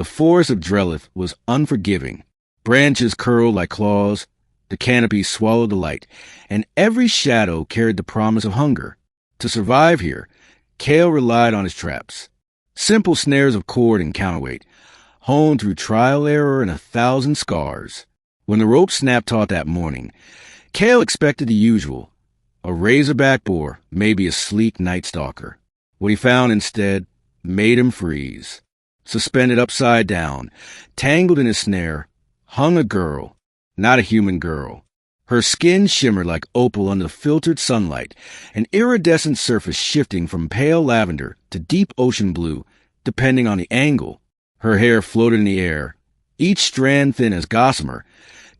The forest of Drelith was unforgiving. Branches curled like claws, the canopy swallowed the light, and every shadow carried the promise of hunger. To survive here, Kale relied on his traps. Simple snares of cord and counterweight, honed through trial, error, and 1,000 scars. When the rope snapped taut that morning, Kale expected the usual, a razorback boar, maybe a sleek night stalker. What he found instead made him freeze. Suspended upside down, tangled in his snare, hung a girl, not a human girl. Her skin shimmered like opal under the filtered sunlight, an iridescent surface shifting from pale lavender to deep ocean blue, depending on the angle. Her hair floated in the air, each strand thin as gossamer,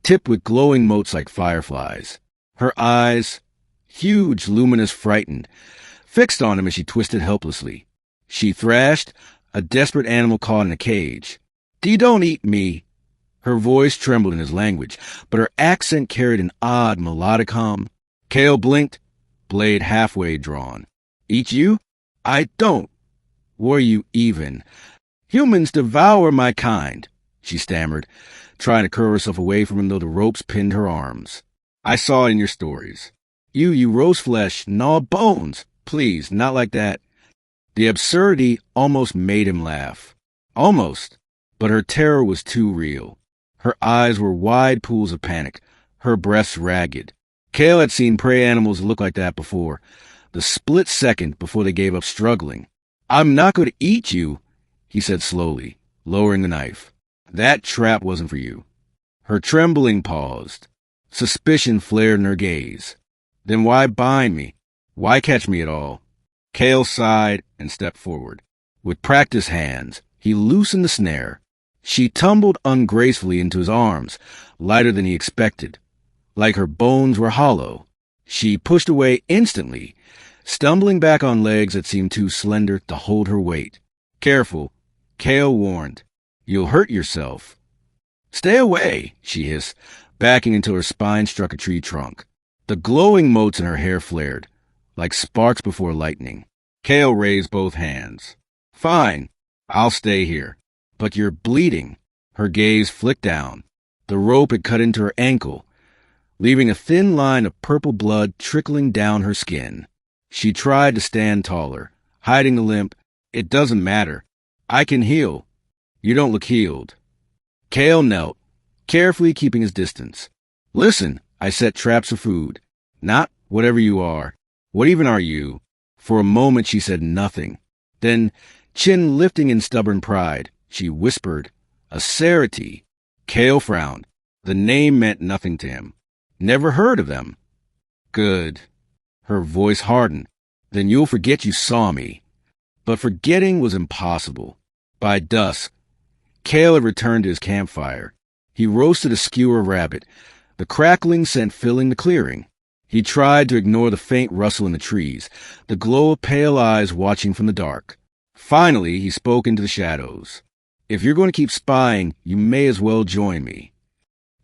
tipped with glowing motes like fireflies. Her eyes, huge, luminous, frightened, fixed on him as she twisted helplessly. She thrashed, a desperate animal caught in a cage. "Thee don't eat me." Her voice trembled in his language, but her accent carried an odd, melodic hum. Kale blinked, blade halfway drawn. "Eat you? I don't. Were you even? Humans devour my kind," she stammered, trying to curl herself away from him though the ropes pinned her arms. "I saw it in your stories. You roast flesh, gnaw bones. Please, not like that." The absurdity almost made him laugh. Almost, but her terror was too real. Her eyes were wide pools of panic, her breasts ragged. Kale had seen prey animals look like that before, the split second before they gave up struggling. "I'm not going to eat you," he said slowly, lowering the knife. "That trap wasn't for you." Her trembling paused. Suspicion flared in her gaze. "Then why bind me? Why catch me at all?" Kale sighed and stepped forward. With practiced hands, he loosened the snare. She tumbled ungracefully into his arms, lighter than he expected. Like her bones were hollow. She pushed away instantly, stumbling back on legs that seemed too slender to hold her weight. "Careful," Kale warned. "You'll hurt yourself." "Stay away," she hissed, backing until her spine struck a tree trunk. The glowing motes in her hair flared, like sparks before lightning. Kale raised both hands. "Fine, I'll stay here. But you're bleeding." Her gaze flicked down. The rope had cut into her ankle, leaving a thin line of purple blood trickling down her skin. She tried to stand taller, hiding the limp. "It doesn't matter. I can heal." "You don't look healed." Kale knelt, carefully keeping his distance. "Listen, I set traps for food. Not whatever you are. What even are you?" For a moment she said nothing. Then, chin lifting in stubborn pride, she whispered, "A Cerity." Kale frowned. The name meant nothing to him. Never heard of them. "Good." Her voice hardened. "Then you'll forget you saw me." But forgetting was impossible. By dusk, Kale had returned to his campfire. He roasted a skewer rabbit, the crackling scent filling the clearing. He tried to ignore the faint rustle in the trees, the glow of pale eyes watching from the dark. Finally, he spoke into the shadows. "If you're going to keep spying, you may as well join me."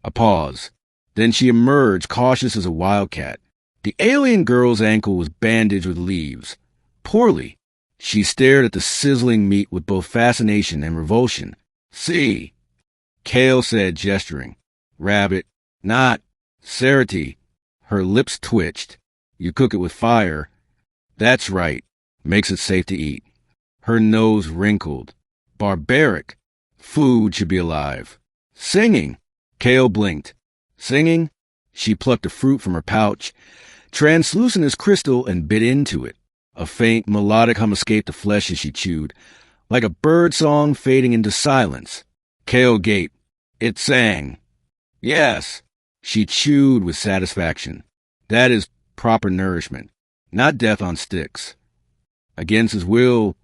A pause. Then she emerged, cautious as a wildcat. The alien girl's ankle was bandaged with leaves. Poorly. She stared at the sizzling meat with both fascination and revulsion. "See," Kale said, gesturing. "Rabbit, not Cerity." Her lips twitched. "You cook it with fire." "That's right. Makes it safe to eat." Her nose wrinkled. "Barbaric. Food should be alive." "Singing." Kale blinked. "Singing?" She plucked a fruit from her pouch, translucent as crystal, and bit into it. A faint, melodic hum escaped the flesh as she chewed, like a bird song fading into silence. Kale gaped. "It sang." "Yes." She chewed with satisfaction. "That is proper nourishment, not death on sticks." Against his will,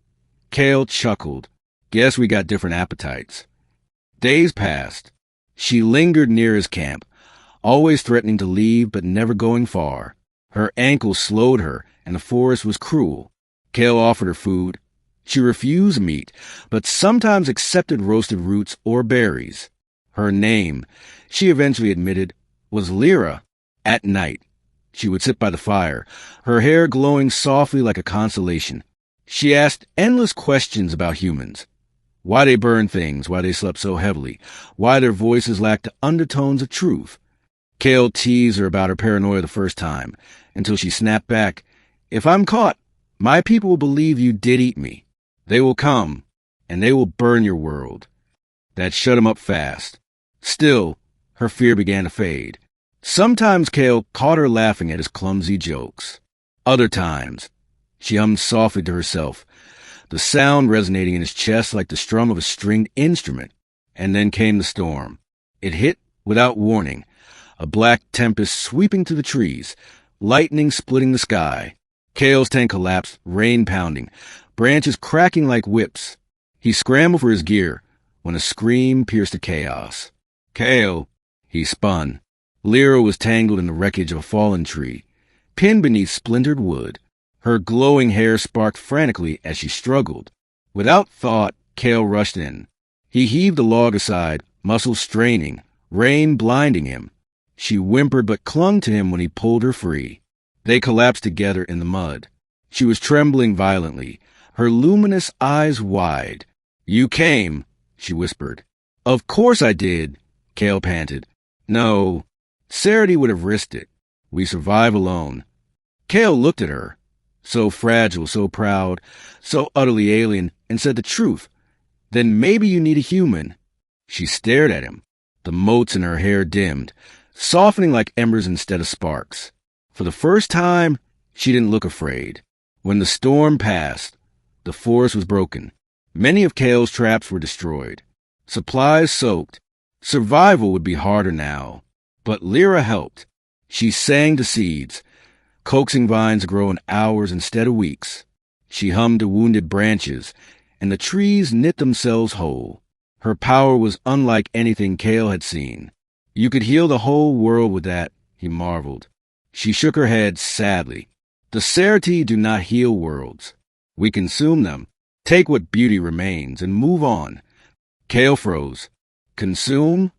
Kale chuckled. "Guess we got different appetites." Days passed. She lingered near his camp, always threatening to leave but never going far. Her ankle slowed her, and the forest was cruel. Kale offered her food. She refused meat, but sometimes accepted roasted roots or berries. Her name, she eventually admitted, was Lyra. At night, she would sit by the fire, her hair glowing softly like a constellation. She asked endless questions about humans. Why they burned things, why they slept so heavily, why their voices lacked the undertones of truth. Kale teased her about her paranoia the first time, until she snapped back, "If I'm caught, my people will believe you did eat me. They will come, and they will burn your world." That shut him up fast. Still, her fear began to fade. Sometimes Kale caught her laughing at his clumsy jokes. Other times, she hummed softly to herself, the sound resonating in his chest like the strum of a stringed instrument. And then came the storm. It hit without warning, a black tempest sweeping through the trees, lightning splitting the sky. Kale's tent collapsed, rain pounding, branches cracking like whips. He scrambled for his gear when a scream pierced the chaos. "Kale!" He spun. Lyra was tangled in the wreckage of a fallen tree, pinned beneath splintered wood. Her glowing hair sparked frantically as she struggled. Without thought, Kale rushed in. He heaved the log aside, muscles straining, rain blinding him. She whimpered but clung to him when he pulled her free. They collapsed together in the mud. She was trembling violently, her luminous eyes wide. "You came," she whispered. "Of course I did," Kale panted. "No, Sarity would have risked it. We survive alone." Kale looked at her, so fragile, so proud, so utterly alien, and said the truth. "Then maybe you need a human." She stared at him. The motes in her hair dimmed, softening like embers instead of sparks. For the first time, she didn't look afraid. When the storm passed, the forest was broken. Many of Kale's traps were destroyed. Supplies soaked. Survival would be harder now. But Lyra helped. She sang to seeds, coaxing vines to grow in hours instead of weeks. She hummed to wounded branches, and the trees knit themselves whole. Her power was unlike anything Kale had seen. "You could heal the whole world with that," he marveled. She shook her head sadly. "The Sarity do not heal worlds. We consume them, take what beauty remains, and move on." Kale froze. "Consume?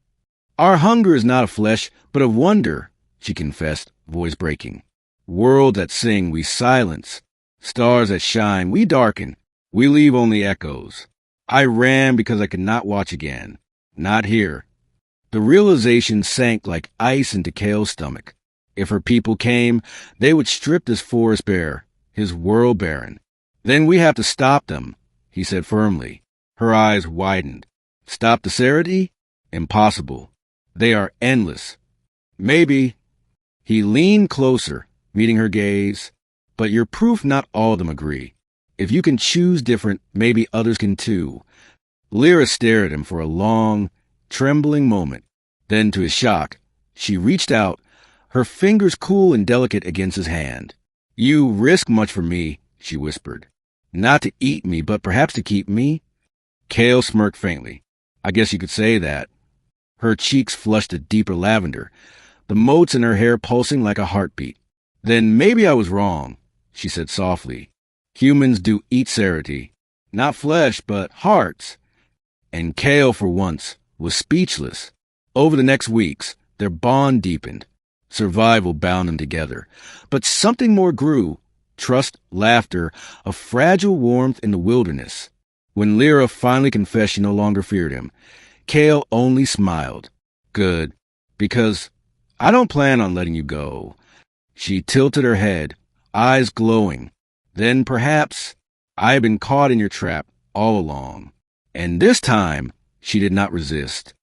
Our hunger is not of flesh, but of wonder," she confessed, voice breaking. "Worlds that sing, we silence. Stars that shine, we darken. We leave only echoes. I ran because I could not watch again. Not here." The realization sank like ice into Kale's stomach. If her people came, they would strip this forest bare, his world barren. "Then we have to stop them," he said firmly. Her eyes widened. "Stop the Sarity? Impossible. They are endless." "Maybe." He leaned closer, meeting her gaze. "But you're proof not all of them agree. If you can choose different, maybe others can too." Lyra stared at him for a long, trembling moment. Then, to his shock, she reached out, her fingers cool and delicate against his hand. "You risk much for me," she whispered. "Not to eat me, but perhaps to keep me?" Kale smirked faintly. "I guess you could say that." Her cheeks flushed a deeper lavender, the motes in her hair pulsing like a heartbeat. "Then maybe I was wrong," she said softly. "Humans do eat Sarity. Not flesh, but hearts." And Kale, for once, was speechless. Over the next weeks, their bond deepened. Survival bound them together. But something more grew. Trust, laughter, a fragile warmth in the wilderness. When Lyra finally confessed she no longer feared him, Kale only smiled. "Good, because I don't plan on letting you go." She tilted her head, eyes glowing. "Then perhaps I have been caught in your trap all along." And this time, she did not resist.